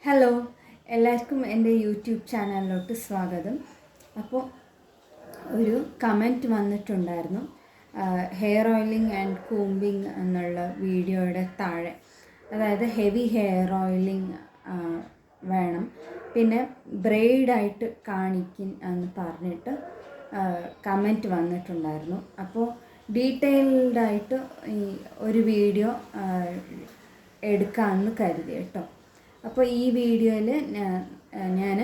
Hello, എല്ലാവർക്കും എൻ്റെ YouTube ചാനലിലോട്ട് സ്വാഗതം. അപ്പോൾ ഒരു കമൻറ്റ് വന്നിട്ടുണ്ടായിരുന്നു, ഹെയർ ഓയിലിംഗ് ആൻഡ് കൂമ്പിങ് എന്നുള്ള വീഡിയോയുടെ താഴെ. അതായത് ഹെവി ഹെയർ ഓയിലിംഗ് വേണം, പിന്നെ ബ്രെയ്ഡായിട്ട് കാണിക്കും എന്ന് പറഞ്ഞിട്ട് കമൻറ്റ് വന്നിട്ടുണ്ടായിരുന്നു. അപ്പോൾ ഡീറ്റെയിൽഡായിട്ട് ഈ ഒരു വീഡിയോ എടുക്കാമെന്ന് കരുതി കേട്ടോ. അപ്പോൾ ഈ വീഡിയോയിൽ ഞാൻ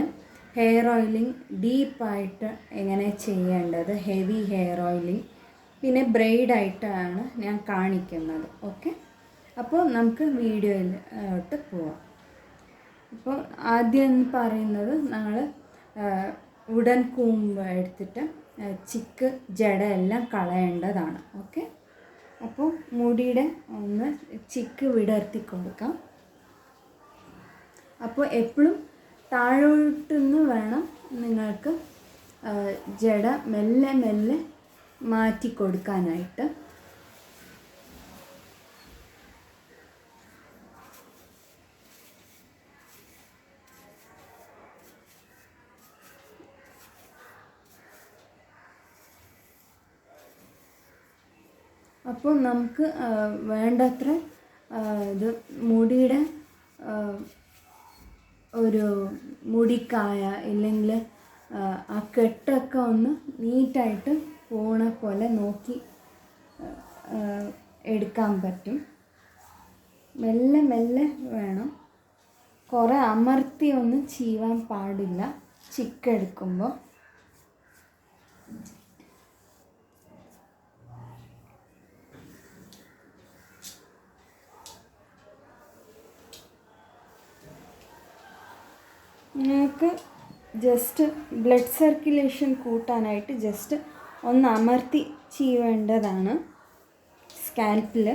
ഹെയർ ഓയിലിംഗ് ഡീപ്പായിട്ട് എങ്ങനെ ചെയ്യേണ്ടത്, ഹെവി ഹെയർ ഓയിലിംഗ്, പിന്നെ ബ്രെയ്ഡായിട്ടാണ് ഞാൻ കാണിക്കുന്നത്. ഓക്കെ, അപ്പോൾ നമുക്ക് വീഡിയോയിലോട്ട് പോവാം. അപ്പോൾ ആദ്യം പറയുന്നത്, നമ്മൾ ഉടൻ കൂമ്പ് എടുത്തിട്ട് ചിക്ക് ജട എല്ലാം കളയേണ്ടതാണ്. ഓക്കെ, അപ്പോൾ മുടിയുടെ ഒന്ന് ചിക്ക് വിടർത്തി കൊടുക്കാം. അപ്പോൾ എപ്പോഴും താഴോട്ടുനിന്ന് വേണം നിങ്ങൾക്ക് ജട മെല്ലെ മെല്ലെ മാറ്റി കൊടുക്കാനായിട്ട്. അപ്പോൾ നമുക്ക് വേണ്ടത്ര ഇത് മുടിയുടെ ഒരു മുടിക്കായ ഇല്ലെങ്കിൽ ആ കെട്ടൊക്കെ ഒന്ന് നീറ്റായിട്ട് പോണ പോലെ നോക്കി എടുക്കാൻ പറ്റും. മെല്ലെ മെല്ലെ വേണം, കുറേ അമർത്തി ഒന്നും ചീവാൻ പാടില്ല ചിക്കെടുക്കുമ്പോൾ. നിങ്ങൾക്ക് ജസ്റ്റ് ബ്ലഡ് സർക്കുലേഷൻ കൂട്ടാനായിട്ട് ജസ്റ്റ് ഒന്ന് അമർത്തി ചീവേണ്ടതാണ് സ്കാൽപ്പിൽ.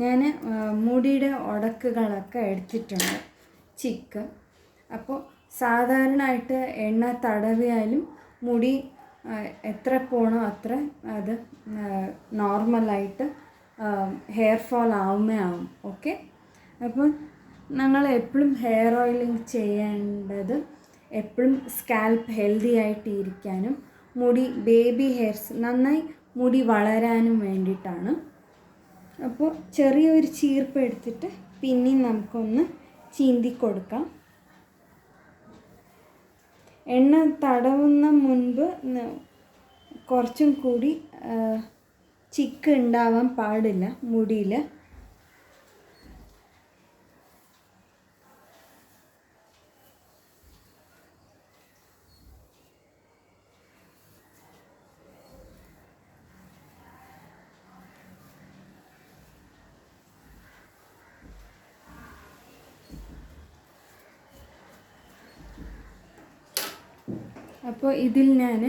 ഞാൻ മുടിയുടെ ഉടക്കുകളൊക്കെ എടുത്തിട്ടുണ്ട് ചിക്ക്. അപ്പോൾ സാധാരണയായിട്ട് എണ്ണ തടവിയാലും മുടി എത്ര പോണോ അത്ര അത് നോർമലായിട്ട് ഹെയർ ഫോൾ ആവുമേ ആവും. ഓക്കെ, അപ്പോൾ ഞങ്ങൾ എപ്പോഴും ഹെയർ ഓയിലിംഗ് ചെയ്യേണ്ടത് എപ്പോഴും സ്കാൽപ്പ് ഹെൽത്തി ആയിട്ട് ഇരിക്കാനും മുടി ബേബി ഹെയർസ് നന്നായി മുടി വളരാനും വേണ്ടിയിട്ടാണ്. അപ്പോൾ ചെറിയൊരു ചീർപ്പ് എടുത്തിട്ട് പിന്നെയും നമുക്കൊന്ന് ചീന്തി കൊടുക്കാം. എണ്ണ തടവുന്ന മുൻപ് കുറച്ചും കൂടി ചിക്ക് ഉണ്ടാവാൻ പാടില്ല മുടിയിൽ. അപ്പോൾ ഇതിൽ ഞാൻ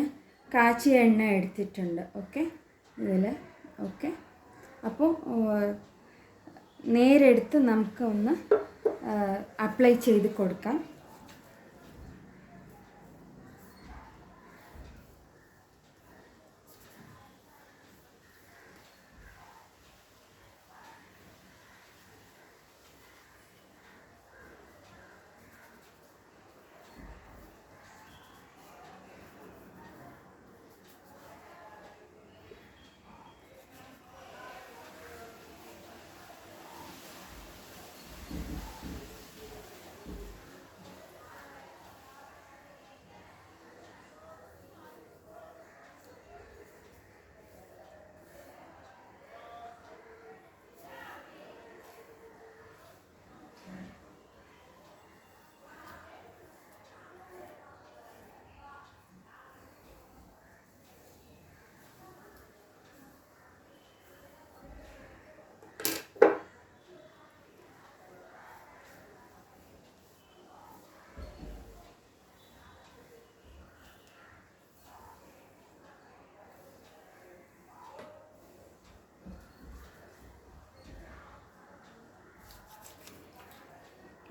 കാച്ചിയ എണ്ണ എടുത്തിട്ടുണ്ട്. ഓക്കെ, ഇതിൽ ഓക്കെ. അപ്പോൾ നേരെടുത്ത് നമുക്ക് ഒന്ന് അപ്ലൈ ചെയ്ത് കൊടുക്കാം.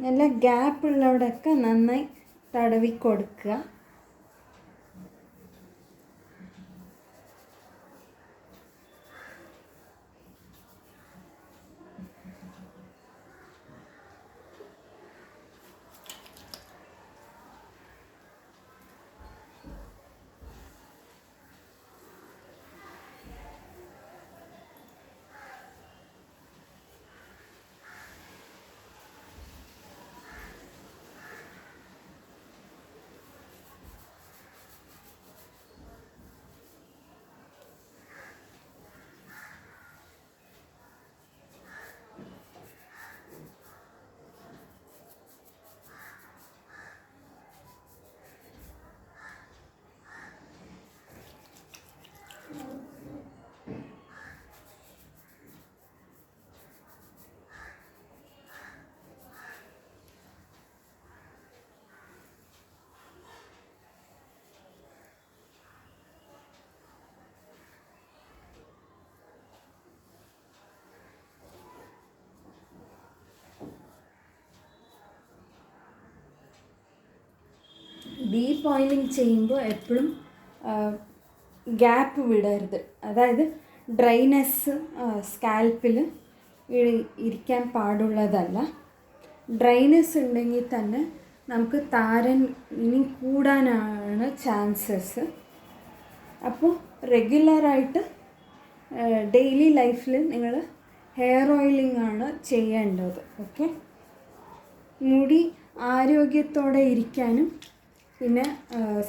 നല്ല ഗ്യാപ്പുള്ളവിടെയൊക്കെ നന്നായി തടവി കൊടുക്കുക. ഡീപ്പ് ഓയിലിംഗ് ചെയ്യുമ്പോൾ എപ്പോഴും ഗ്യാപ്പ് വിടരുത്. അതായത് ഡ്രൈനെസ് സ്കാൽപ്പിൽ ഇരിക്കാൻ പാടുള്ളതല്ല. ഡ്രൈനെസ് ഉണ്ടെങ്കിൽ തന്നെ നമുക്ക് താരൻ ഇനി കൂടാനാണ് ചാൻസസ്. അപ്പോൾ റെഗുലറായിട്ട് ഡെയിലി ലൈഫിൽ നിങ്ങൾ ഹെയർ ഓയിലിംഗ് ആണ് ചെയ്യേണ്ടത്. ഓക്കെ, മുടി ആരോഗ്യത്തോടെ ഇരിക്കാനും പിന്നെ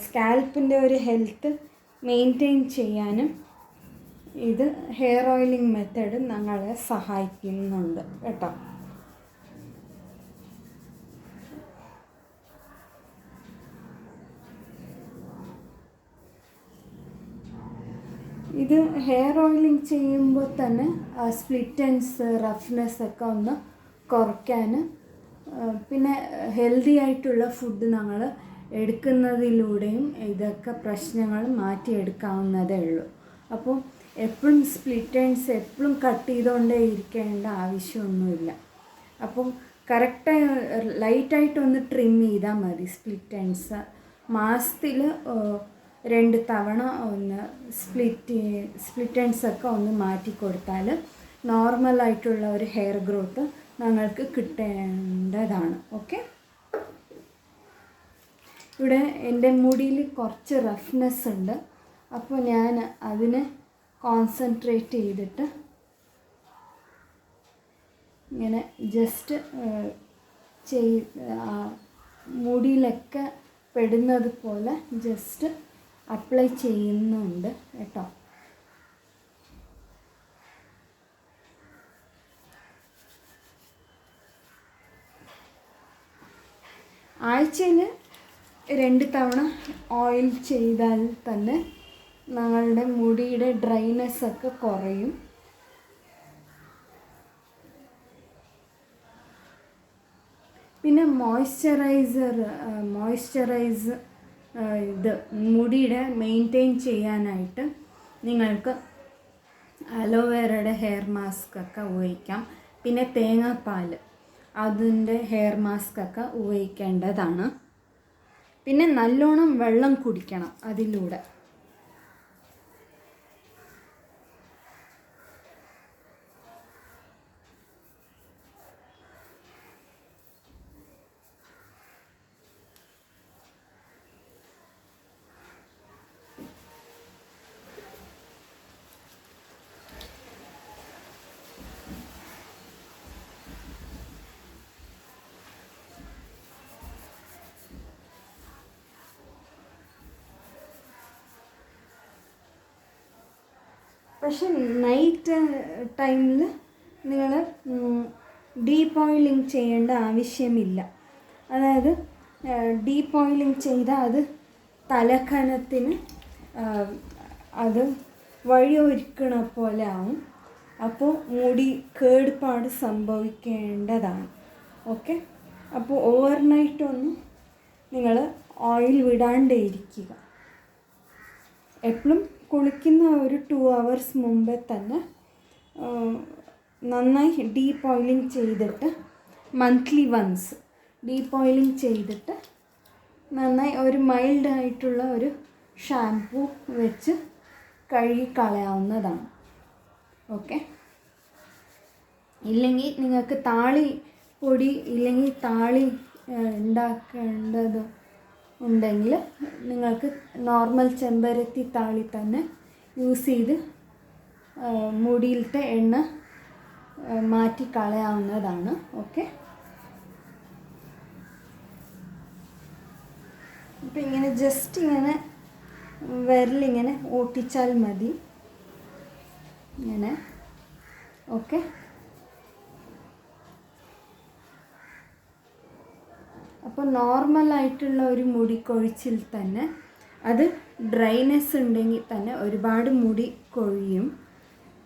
സ്കാൽപ്പിൻ്റെ ഒരു ഹെൽത്ത് മെയിൻറ്റെയിൻ ചെയ്യാനും ഇത് ഹെയർ ഓയിലിംഗ് മെത്തേഡ് ഞങ്ങളെ സഹായിക്കുന്നുണ്ട് കേട്ടോ. ഇത് ഹെയർ ഓയിലിംഗ് ചെയ്യുമ്പോൾ തന്നെ സ്പ്ലിറ്റ് എൻഡ്സ് റഫ്നെസ് ഒക്കെ ഒന്ന് കുറയ്ക്കാൻ പിന്നെ ഹെൽത്തി ആയിട്ടുള്ള ഫുഡ് ഞങ്ങൾ എടുക്കുന്നതിലൂടെയും ഇതൊക്കെ പ്രശ്നങ്ങൾ മാറ്റിയെടുക്കാവുന്നതേ ഉള്ളൂ. അപ്പോൾ എപ്പോഴും സ്പ്ലിറ്റ് എൻഡ്സ് എപ്പോഴും കട്ട് ചെയ്തുകൊണ്ടേ ഇരിക്കേണ്ട ആവശ്യമൊന്നുമില്ല. അപ്പം കറക്റ്റായി ലൈറ്റായിട്ടൊന്ന് ട്രിം ചെയ്താൽ മതി. സ്പ്ലിറ്റ് എൻഡ്സ് മാസത്തിൽ 2 തവണ ഒന്ന് സ്പ്ലിറ്റ് എൻഡ്സൊക്കെ ഒന്ന് മാറ്റി കൊടുത്താൽ നോർമലായിട്ടുള്ള ഒരു ഹെയർ ഗ്രോത്ത് ഞങ്ങൾക്ക് കിട്ടേണ്ടതാണ്. ഓക്കെ, ഇവിടെ എൻ്റെ മുടിയിൽ കുറച്ച് റഫ്നെസ് ഉണ്ട്. അപ്പോൾ ഞാൻ അതിനെ കോൺസെൻട്രേറ്റ് ചെയ്തിട്ട് ഇങ്ങനെ ജസ്റ്റ് മുടിയിലൊക്കെ പെടുന്നത് പോലെ ജസ്റ്റ് അപ്ലൈ ചെയ്യുന്നുണ്ട് കേട്ടോ. ആഴ്ചയിൽ 2 തവണ ഓയിൽ ചെയ്താൽ തന്നെ ഞങ്ങളുടെ മുടിയുടെ ഡ്രൈനെസ് ഒക്കെ കുറയും. പിന്നെ മോയ്സ്ചറൈസ് ഇത് മുടിയുടെ മെയിൻറ്റെയിൻ ചെയ്യാനായിട്ട് നിങ്ങൾക്ക് അലോവേറയുടെ ഹെയർ മാസ്ക് ഒക്കെ ഉപയോഗിക്കാം. പിന്നെ തേങ്ങാപ്പാൽ അതിൻ്റെ ഹെയർ മാസ്ക് ഒക്കെ ഉപയോഗിക്കേണ്ടതാണ്. പിന്നെ നല്ലോണം വെള്ളം കുടിക്കണം അതിലൂടെ. പക്ഷെ നൈറ്റ് ടൈമിൽ നിങ്ങൾ ഡീപ്പ് ഓയിലിംഗ് ചെയ്യേണ്ട ആവശ്യമില്ല. അതായത് ഡീപ്പ് ഓയിലിംഗ് ചെയ്താൽ അത് തലക്കനത്തിന് അത് വഴിയൊരുക്കണ പോലെ ആവും. അപ്പോൾ മുടി കേടുപാട് സംഭവിക്കേണ്ടതാണ്. ഓക്കെ, അപ്പോൾ ഓവർനൈറ്റൊന്നും നിങ്ങൾ ഓയിൽ വിടാണ്ടേ ഇരിക്കുക. എപ്പോഴും കുളിക്കുന്ന ഒരു 2 hours മുമ്പേ തന്നെ നന്നായി ഡീപ്പ് ഓയിലിംഗ് ചെയ്തിട്ട് മന്ത്ലി വൺസ് ഡീപ്പ് ഓയിലിംഗ് ചെയ്തിട്ട് നന്നായി ഒരു മൈൽഡായിട്ടുള്ള ഒരു ഷാംപൂ വെച്ച് കഴുകി കളയാവുന്നതാണ്. ഓക്കെ. ഇല്ലെങ്കിൽ നിങ്ങൾക്ക് താളി പൊടി ഇല്ലെങ്കിൽ താളി ഉണ്ടാക്കേണ്ടത് ഉണ്ടെങ്കിൽ നിങ്ങൾക്ക് നോർമൽ ചെമ്പരത്തി താളി തന്നെ യൂസ് ചെയ്ത് മുടിയിലത്തെ എണ്ണ മാറ്റി കളയാവുന്നതാണ്. ഓക്കെ. അപ്പം ഇങ്ങനെ ജസ്റ്റ് ഇങ്ങനെ വിരലിങ്ങനെ ഓട്ടിച്ചാൽ മതി, ഇങ്ങനെ. ഓക്കെ. അപ്പോൾ നോർമലായിട്ടുള്ള ഒരു മുടി കൊഴിച്ചിൽ തന്നെ അത് ഡ്രൈനെസ് ഉണ്ടെങ്കിൽ തന്നെ ഒരുപാട് മുടി കൊഴിയും.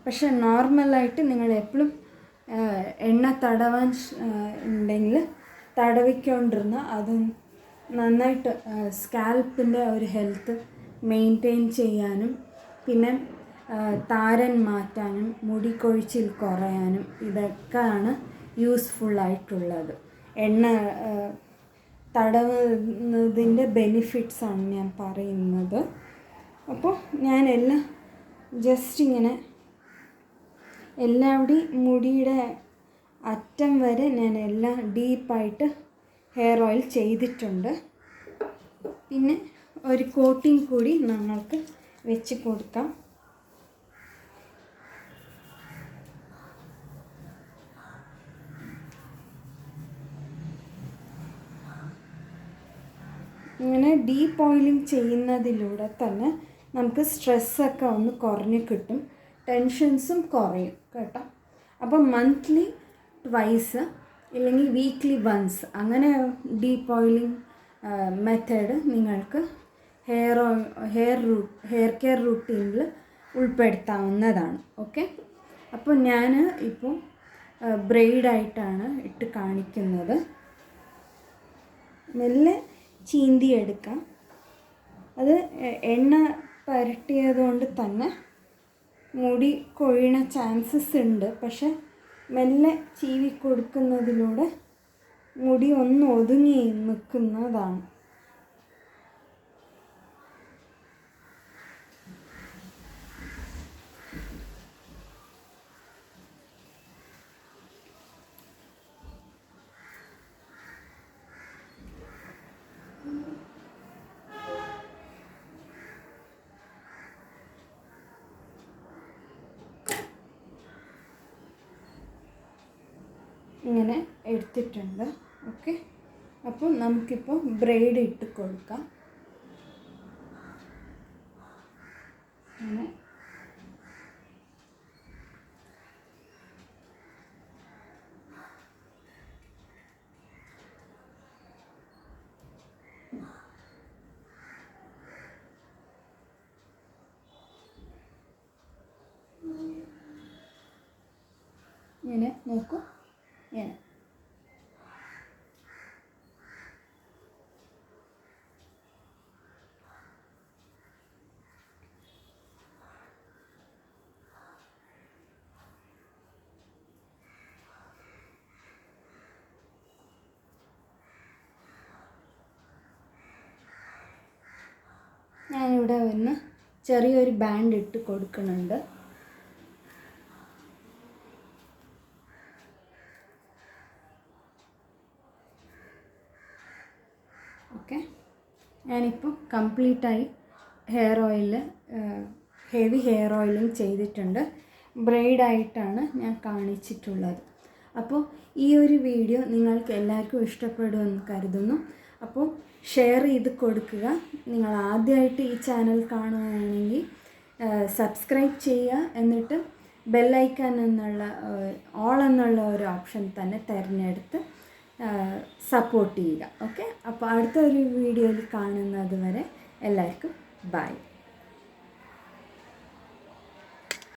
പക്ഷെ നോർമലായിട്ട് നിങ്ങൾ എപ്പോഴും എണ്ണ തടവാൻ ഉണ്ടെങ്കിൽ തടവിക്കൊണ്ടിരുന്ന അത് നന്നായിട്ട് സ്കാൽപ്പിൻ്റെ ഒരു ഹെൽത്ത് മെയിൻറ്റെയിൻ ചെയ്യാനും പിന്നെ താരൻ മാറ്റാനും മുടി കൊഴിച്ചിൽ കുറയാനും ഇതൊക്കെയാണ് യൂസ്ഫുള്ളായിട്ടുള്ളത്. എണ്ണ തടവുന്നതിൻ്റെ ബെനിഫിറ്റ്സാണ് ഞാൻ പറയുന്നത്. അപ്പോൾ ഞാനെല്ലാം ജസ്റ്റ് ഇങ്ങനെ എല്ലാവിടെയും മുടിയുടെ അറ്റം വരെ ഞാൻ എല്ലാം ഡീപ്പായിട്ട് ഹെയർ ഓയിൽ ചെയ്തിട്ടുണ്ട്. പിന്നെ ഒരു കോട്ടിങ് കൂടി നമ്മൾക്ക് വെച്ച് കൊടുക്കാം. ഇങ്ങനെ ഡീപ്പ് ഓയിലിംഗ് ചെയ്യുന്നതിലൂടെ തന്നെ നമുക്ക് സ്ട്രെസ്സൊക്കെ ഒന്ന് കുറഞ്ഞ് കിട്ടും, ടെൻഷൻസും കുറയും കേട്ടോ. അപ്പം മന്ത്ലി ട്വൈസ് ഇല്ലെങ്കിൽ വീക്ക്ലി വൺസ് അങ്ങനെ ഡീപ്പ് ഓയിലിംഗ് മെത്തേഡ് നിങ്ങൾക്ക് ഹെയർ കെയർ റൂട്ടീനിൽ ഉൾപ്പെടുത്താവുന്നതാണ്. ഓക്കെ. അപ്പോൾ ഞാൻ ഇപ്പോൾ ബ്രെയ്ഡായിട്ടാണ് ഇട്ട് കാണിക്കുന്നത്. മെല്ലെ ചീന്തിയെടുക്കാം. അത് എണ്ണ പുരട്ടിയതുകൊണ്ട് തന്നെ മുടി കൊഴിയണ ചാൻസസ് ഉണ്ട്. പക്ഷെ മെല്ലെ ചീവി കൊടുക്കുന്നതിലൂടെ മുടി ഒന്ന് ഒതുങ്ങി നിൽക്കുന്നതാണ്. ഇങ്ങനെ എടുത്തിട്ടുണ്ട്. ഓക്കെ. അപ്പോൾ നമുക്കിപ്പോൾ ബ്രെയ്ഡ് ഇട്ട് കൊടുക്കാം. അങ്ങനെ ഇങ്ങനെ നോക്കൂ, ഇങ്ങനെ. ഞാനിവിടെ ഒന്ന് ചെറിയൊരു ബാൻഡ് ഇട്ട് കൊടുക്കുന്നുണ്ട്. ഓക്കെ. ഞാനിപ്പോൾ കംപ്ലീറ്റായി hair oil heavy hair oiling ചെയ്തിട്ടുണ്ട്. ബ്രെയ്ഡായിട്ടാണ് ഞാൻ കാണിച്ചിട്ടുള്ളത്. അപ്പോൾ ഈ ഒരു വീഡിയോ നിങ്ങൾക്ക് എല്ലാവർക്കും ഇഷ്ടപ്പെടുമെന്ന് കരുതുന്നു. അപ്പോൾ ഷെയർ ചെയ്ത് കൊടുക്കുക. നിങ്ങൾ ആദ്യമായിട്ട് ഈ ചാനൽ കാണുകയാണെങ്കിൽ സബ്സ്ക്രൈബ് ചെയ്യുക. എന്നിട്ട് ബെല്ലൈക്കൺ എന്നുള്ള ഓൾ എന്നുള്ള ഒരു ഓപ്ഷൻ തന്നെ തിരഞ്ഞെടുത്ത് സപ്പോർട്ട് ചെയ്യുക. ഓക്കെ. അപ്പോൾ അടുത്തൊരു വീഡിയോയിൽ കാണുന്നത് വരെ എല്ലാവർക്കും ബൈ.